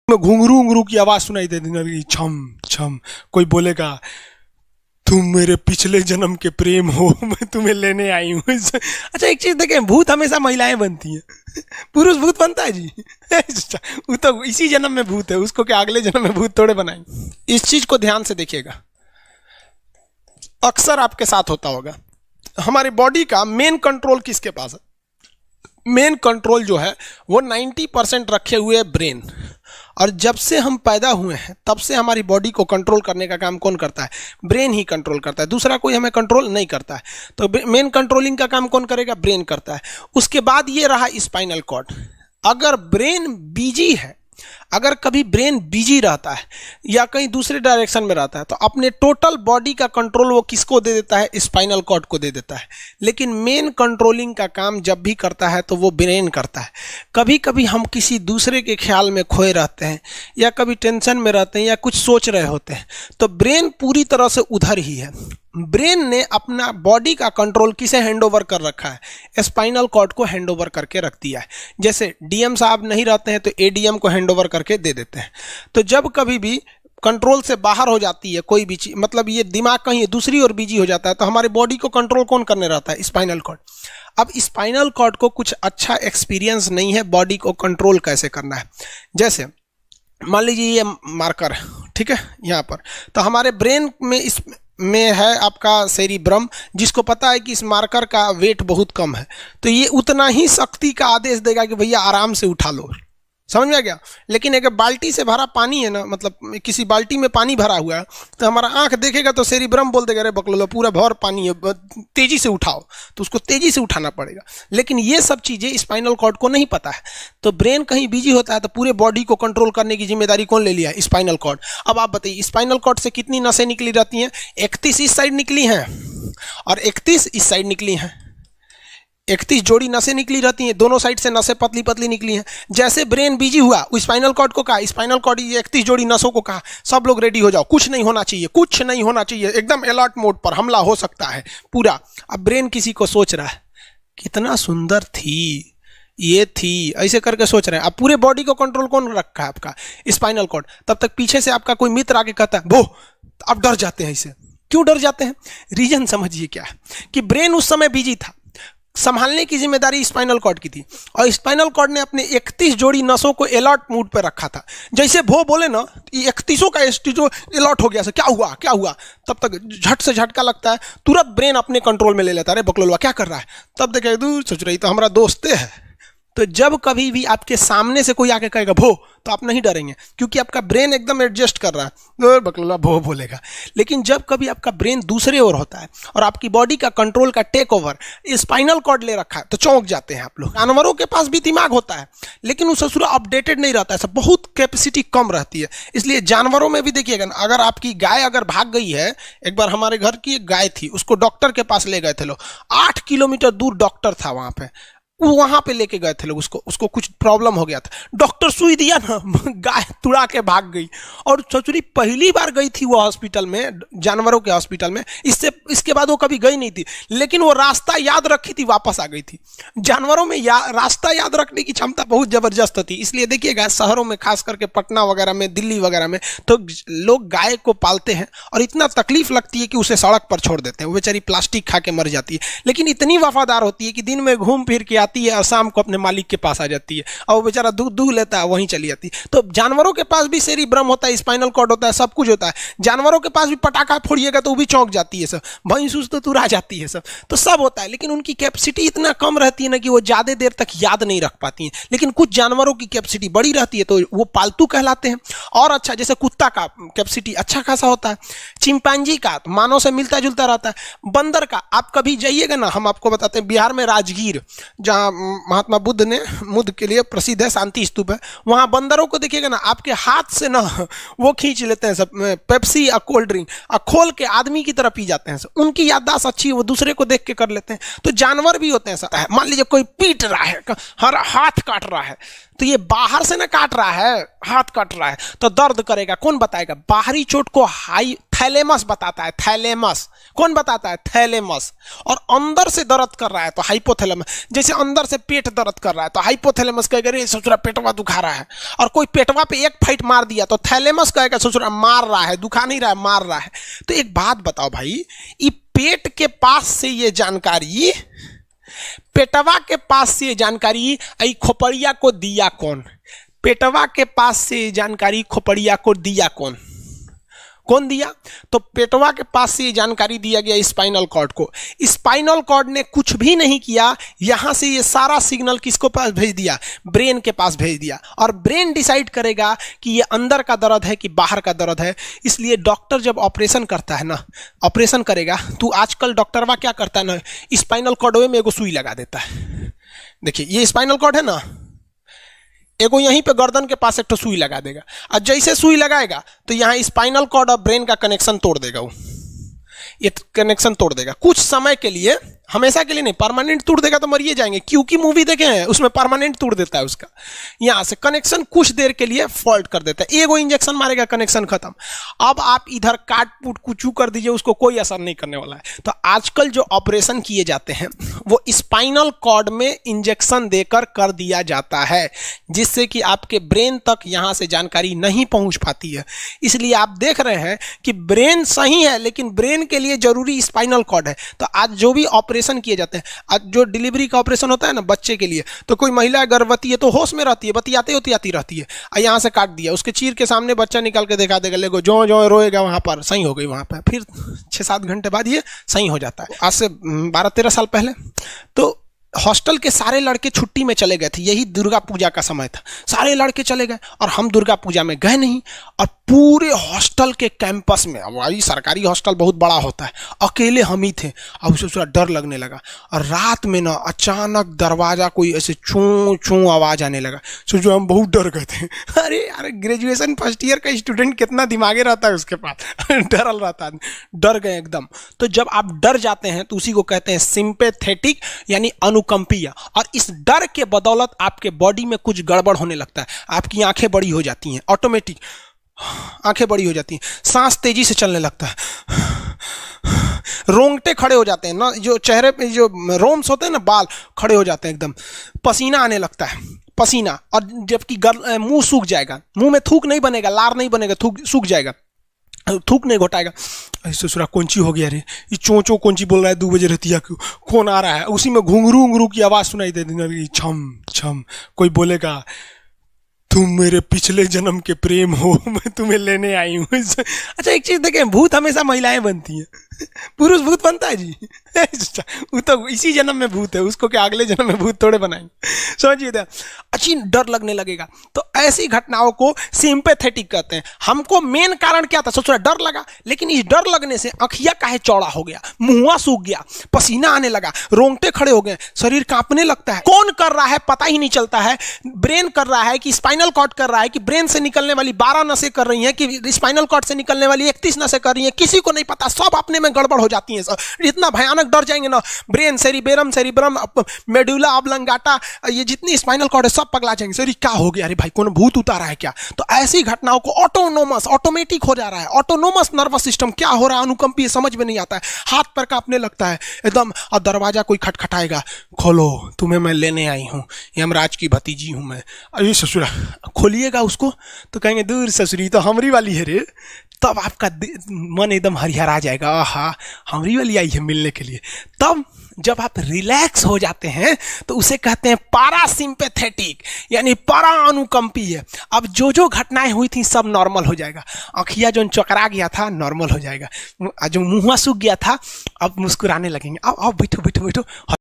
में घुंघरू घुंघरू की आवाज सुनाई देती लगी, छम छम। कोई बोलेगा तुम मेरे पिछले जन्म के प्रेम हो, मैं तुम्हें लेने आई हूँ। अच्छा एक चीज देखें, भूत हमेशा महिलाएं बनती हैं, पुरुष भूत बनता है जी? वो तो इसी जन्म में भूत है, उसको क्या अगले जन्म में भूत थोड़े बनाएंगे। इस चीज को ध्यान से देखिएगा, अक्सर आपके साथ होता होगा। हमारी बॉडी का मेन कंट्रोल किसके पास है? मेन कंट्रोल जो है वो 90% रखे हुए ब्रेन। और जब से हम पैदा हुए हैं तब से हमारी बॉडी को कंट्रोल करने का काम कौन करता है? ब्रेन ही कंट्रोल करता है, दूसरा कोई हमें कंट्रोल नहीं करता है। तो मेन कंट्रोलिंग का काम कौन करेगा? ब्रेन करता है। उसके बाद ये रहा स्पाइनल कॉर्ड। अगर ब्रेन बिजी है, अगर कभी ब्रेन बिजी रहता है या कहीं दूसरे डायरेक्शन में रहता है, तो अपने टोटल बॉडी का कंट्रोल वो किसको दे देता है? स्पाइनल कॉर्ड को दे देता है। लेकिन मेन कंट्रोलिंग का काम जब भी करता है तो वो ब्रेन करता है। कभी कभी हम किसी दूसरे के ख्याल में खोए रहते हैं या कभी टेंशन में रहते हैं या कुछ सोच रहे होते हैं, तो ब्रेन पूरी तरह से उधर ही है। ब्रेन ने अपना बॉडी का कंट्रोल किसे हैंडओवर कर रखा है? स्पाइनल कॉर्ड को हैंडओवर करके रख दिया है। जैसे डीएम साहब नहीं रहते हैं तो एडीएम को हैंडओवर करके दे देते हैं। तो जब कभी भी कंट्रोल से बाहर हो जाती है कोई भी चीज, मतलब ये दिमाग कहीं दूसरी ओर बिजी हो जाता है, तो हमारी बॉडी को कंट्रोल कौन करने रहता है? Spinal cord. अब स्पाइनल कॉर्ड को कुछ अच्छा एक्सपीरियंस नहीं है बॉडी को कंट्रोल कैसे करना है। जैसे मान लीजिए ये मार्कर है, ठीक है, यहाँ पर, तो हमारे ब्रेन में इस में है आपका सेरिब्रम, जिसको पता है कि इस मार्कर का वेट बहुत कम है, तो ये उतना ही शक्ति का आदेश देगा कि भैया आराम से उठा लो। समझ में आ गया? लेकिन एक बाल्टी से भरा पानी है ना, मतलब किसी बाल्टी में पानी भरा हुआ है, तो हमारा आंख देखेगा तो सेरिब्रम बोल देगा अरे बकलो पूरा भर पानी है, तेजी से उठाओ, तो उसको तेजी से उठाना पड़ेगा। लेकिन ये सब चीजें स्पाइनल कॉर्ड को नहीं पता है, तो ब्रेन कहीं बिजी होता है तो पूरे बॉडी को कंट्रोल करने की जिम्मेदारी कौन ले लिया है? Spinal cord. अब आप बताइए स्पाइनल कॉर्ड से कितनी नसें निकली रहती हैं? 31 इस साइड निकली हैं और 31 इस साइड निकली हैं। 31 जोड़ी नसें निकली रहती हैं, दोनों साइड से नसें पतली पतली निकली हैं। जैसे ब्रेन बिजी हुआ, स्पाइनल कॉर्ड को कहा, स्पाइनल कॉर्ड 31 जोड़ी नसों को कहा सब लोग रेडी हो जाओ, कुछ नहीं होना चाहिए, कुछ नहीं होना चाहिए, एकदम अलर्ट मोड पर, हमला हो सकता है पूरा। अब ब्रेन किसी को सोच रहा है कितना सुंदर थी ये थी, ऐसे करके सोच रहे हैं। अब पूरे बॉडी को कंट्रोल कौन रखा है? आपका स्पाइनल कॉर्ड। तब तक पीछे से आपका कोई मित्र आके कहता है वो, अब डर जाते हैं। इसे क्यों डर जाते हैं? रीजन समझिए क्या है कि ब्रेन उस समय बिजी था, संभालने की जिम्मेदारी स्पाइनल कॉर्ड की थी, और स्पाइनल कॉर्ड ने अपने 31 जोड़ी नसों को अलर्ट मूड पर रखा था। जैसे वो बोले ना, 31 का जो अलर्ट हो गया, से क्या हुआ क्या हुआ, तब तक झट से झटका लगता है, तुरंत ब्रेन अपने कंट्रोल में ले लेता है, अरे बकलोलवा क्या कर रहा है। तब देखे दूर सोच रही तो हमारा दोस्त है। तो जब कभी भी आपके सामने से कोई आके कहेगा भो, तो आप नहीं डरेंगे, क्योंकि आपका ब्रेन एकदम एडजस्ट कर रहा है, बकलोला भो बोलेगा। लेकिन जब कभी आपका ब्रेन दूसरे ओर होता है और आपकी बॉडी का कंट्रोल का टेक ओवर स्पाइनल कॉर्ड ले रखा है, तो चौंक जाते हैं आप लोग। जानवरों के पास भी दिमाग होता है, लेकिन वो ससुरा अपडेटेड नहीं रहता है, सब बहुत कैपेसिटी कम रहती है। इसलिए जानवरों में भी देखिएगा, अगर आपकी गाय अगर भाग गई है, एक बार हमारे घर की एक गाय थी, उसको डॉक्टर के पास ले गए थे लोग, 8 किलोमीटर दूर डॉक्टर था वहां पे लेके गए थे लोग, उसको कुछ प्रॉब्लम हो गया था, डॉक्टर सुई दिया ना, गाय तुड़ा के भाग गई। और ससुरी पहली बार गई थी वो हॉस्पिटल में, जानवरों के हॉस्पिटल में, इसके बाद वो कभी गई नहीं थी, लेकिन वो रास्ता याद रखी थी, वापस आ गई थी। जानवरों में रास्ता याद रखने की क्षमता बहुत जबरदस्त थी। इसलिए देखिएगा शहरों में, खास करके पटना वगैरह में, दिल्ली वगैरह में, तो लोग गाय को पालते हैं और इतना तकलीफ लगती है कि उसे सड़क पर छोड़ देते हैं, वो बेचारी प्लास्टिक खा के मर जाती है, लेकिन इतनी वफादार होती है कि दिन में घूम फिर के आती है और शाम को अपने मालिक के पास आ जाती है, और वो बेचारा दूध लेता है, वहीं चली जाती है। तो जानवरों के पास भी सेरिब्रम होता है, स्पाइनल कॉर्ड होता है, सब कुछ होता है। जानवरों के पास भी पटाखा फोड़िएगा तो वो भी चौंक जाती है, सब भैंस तो तुरा जाती है, तो सब होता है। लेकिन उनकी कैपेसिटी इतना कम रहती है ना कि वो ज्यादा देर तक याद नहीं रख पाती हैं। लेकिन कुछ जानवरों की कैपेसिटी बड़ी रहती है, तो वो पालतू कहलाते हैं। और अच्छा, जैसे कुत्ता का कैपेसिटी अच्छा खासा होता है, चिंपांजी का मानव से मिलता जुलता रहता है, बंदर का। आप कभी जाइएगा ना, हम आपको बताते हैं, बिहार में राजगीर, जहाँ महात्मा बुद्ध के लिए प्रसिद्ध है, शांति स्तूप है, वहां बंदरों को देखिएगा ना, आपके हाथ से ना वो खींच लेते हैं सब पेप्सी या कोल्ड ड्रिंक, और खोल के आदमी की तरह पी जाते हैं सब। उनकी याददाश्त अच्छी है, वो दूसरे को देख के कर लेते हैं। तो जानवर भी होते हैं सब। मान लीजिए कोई पीट रहा है, हर हाथ काट रहा है, तो ये बाहर से ना काट रहा है, हाथ कट रहा है तो दर्द करेगा। कौन बताएगा? बाहरी चोट को हाई थैलेमस बताता है, थैलेमस। कौन बताता है? थैलेमस। और अंदर से दर्द कर रहा है तो हाइपोथैलेमस। जैसे अंदर से पेट दर्द कर रहा है तो हाइपोथैलेमस कहेगा रे ससुरा पेटवा दुखा रहा है। और कोई पेटवा पे एक फाइट मार दिया तो थैलेमस कहेगा ससुरा मार रहा है, दुखा नहीं रहा है, मार रहा है। तो एक बात बताओ भाई, ये पेट के पास से ये जानकारी, पेटवा के पास से ये जानकारी आई खोपड़िया को दिया कौन? पेटवा के पास से जानकारी खोपड़िया को दिया कौन? कौन दिया? तो पेटवा के पास से ये जानकारी दिया गया स्पाइनल कॉर्ड को। स्पाइनल कॉर्ड ने कुछ भी नहीं किया, यहां से ये सारा सिग्नल किसको पास भेज दिया? ब्रेन के पास भेज दिया। और ब्रेन डिसाइड करेगा कि ये अंदर का दर्द है कि बाहर का दर्द है। इसलिए डॉक्टर जब ऑपरेशन करता है ना, ऑपरेशन करेगा तो आजकल डॉक्टरवा क्या करता है ना, स्पाइनल कॉर्ड में एगो सुई लगा देता है। देखिए ये स्पाइनल कॉर्ड है ना, एगो यहीं पे गर्दन के पास एक तो सुई लगा देगा। और जैसे सुई लगाएगा तो यहाँ स्पाइनल कॉर्ड और ब्रेन का कनेक्शन तोड़ देगा। वो ये कनेक्शन तोड़ देगा कुछ समय के लिए, हमेशा के लिए नहीं। परमानेंट तोड़ देगा तो मरिए जाएंगे। क्योंकि मूवी देखे हैं उसमें परमानेंट तोड़ देता है उसका। यहां से कनेक्शन कुछ देर के लिए फॉल्ट कर देता है, एगो इंजेक्शन मारेगा कनेक्शन खत्म। अब आप इधर काट पुट कुचू कर दीजिए, उसको कोई असर नहीं करने वाला है। तो आजकल जो ऑपरेशन किए जाते हैं वो स्पाइनल कॉर्ड में इंजेक्शन देकर कर दिया जाता है, जिससे कि आपके ब्रेन तक यहां से जानकारी नहीं पहुंच पाती है। इसलिए आप देख रहे हैं कि ब्रेन सही है लेकिन ब्रेन के लिए जरूरी स्पाइनल कॉर्ड है। तो आज जो भी ऑपरेशन किए जाते हैं, आज जो डिलीवरी का ऑपरेशन होता है ना बच्चे के लिए, तो कोई महिला गर्भवती है तो होश में रहती है, बतियाते होती आती रहती है, यहाँ से काट दिया, उसके चीर के सामने बच्चा निकाल के दिखा देगा, लेगो जो जो रोएगा वहां पर सही हो गई, वहां पर फिर 6-7 घंटे बाद ये सही हो जाता है। आज से 12-13 साल पहले तो हॉस्टल के सारे लड़के छुट्टी में चले गए थे, यही दुर्गा पूजा का समय था। सारे लड़के चले गए और हम दुर्गा पूजा में गए नहीं। और पूरे हॉस्टल के कैंपस में, अब वही सरकारी हॉस्टल बहुत बड़ा होता है, अकेले हम ही थे। अब उसे थोड़ा डर लगने लगा। और रात में ना अचानक दरवाजा कोई ऐसे चूं चूं आवाज आने लगा। सोचो हम बहुत डर गए थे। अरे यार ग्रेजुएशन फर्स्ट ईयर का स्टूडेंट कितना दिमागे रहता है उसके पास, डरल रहता है, डर गए एकदम। तो जब आप डर जाते हैं तो उसी को कहते हैं सिंपैथेटिक यानी अनुकंपीय। और इस डर के बदौलत आपके बॉडी में कुछ गड़बड़ होने लगता है। आपकी आंखें बड़ी हो जाती हैं, ऑटोमेटिक आंखें बड़ी हो जाती हैं, सांस तेजी से चलने लगता है, रोंगटे खड़े हो जाते हैं ना, जो चेहरे पे जो रोम्स होते हैं ना, बाल खड़े हो जाते हैं एकदम, पसीना आने लगता है, पसीना। और जबकि मुंह सूख जाएगा, मुंह में थूक नहीं बनेगा, लार नहीं बनेगा, सूख जाएगा, थूक नहीं घोटाएगा। ससुरा कौन ची हो गया रे, ये चोंचो कौन ची बोल रहा है 2 बजे रहती है, कौन आ रहा है? उसी में घुंघरू उंगरू की आवाज सुनाई दे देगी, छम छम। कोई बोलेगा तुम मेरे पिछले जन्म के प्रेम हो, मैं तुम्हें लेने आई हूँ। अच्छा एक चीज देखें, भूत हमेशा महिलाएं बनती हैं, पुरुष भूत बनता है जी? वो तो इसी जन्म में भूत है, उसको क्या अगले जन्म में भूत थोड़े बनाएंगे? समझिए। अच्छी डर लगने लगेगा। तो ऐसी घटनाओं को सिंपैथेटिक कहते हैं। हमको मेन कारण क्या था? सोचो डर लगा, लेकिन इस डर लगने से अखिया काहे चौड़ा हो गया, मुंह सूख गया, पसीना आने लगा, रोंगटे खड़े हो गए, शरीर कांपने लगता है। कौन कर रहा है पता ही नहीं चलता है। ब्रेन कर रहा है कि स्पाइनल कॉर्ड कर रहा है कि ब्रेन से निकलने वाली 12 नसें कर रही हैं कि स्पाइनल कॉर्ड से निकलने वाली 31 नसें कर रही हैं, किसी को नहीं पता। सब अपने में गड़बड़ हो जाती हैं। इतना भयानक डर जाएंगे ना, ब्रेन, सेरिब्रम, मेडुला ऑब्लंगाटा, ये जितनी स्पाइनल कॉर्ड है सब पगला जाएंगे। सर क्या हो गया? अरे भाई कौन भूत उतारा है क्या? तो ऐसी घटनाओं को ऑटोमेटिक हो जा रहा है। ऑटोनोमस नर्वस सिस्टम क्या हो रहा है, अनुकंपीय, समझ में नहीं आता है। हाथ पर कांपने लगता है एकदम। और दरवाजा कोई खटखटाएगा, खोलो तुम्हें मैं लेने आई हूँ, यमराज की भतीजी हूँ मैं। अरे ससुरा, खोलिएगा उसको तो कहेंगे दूर ससुरी तो हमरी वाली है रे। तब आपका मन एकदम हरिहरा जाएगा, आहा हमरी वाली आई है मिलने के लिए। तब जब आप रिलैक्स हो जाते हैं तो उसे कहते हैं पारासिम्पैथेटिक यानी परा अनुकंपीय। अब जो जो घटनाएं हुई थी सब नॉर्मल हो जाएगा। आँखिया जो चकरा गया था नॉर्मल हो जाएगा, जो मुंह सूख गया था अब मुस्कुराने लगेंगे। अब बैठो बैठो बैठो।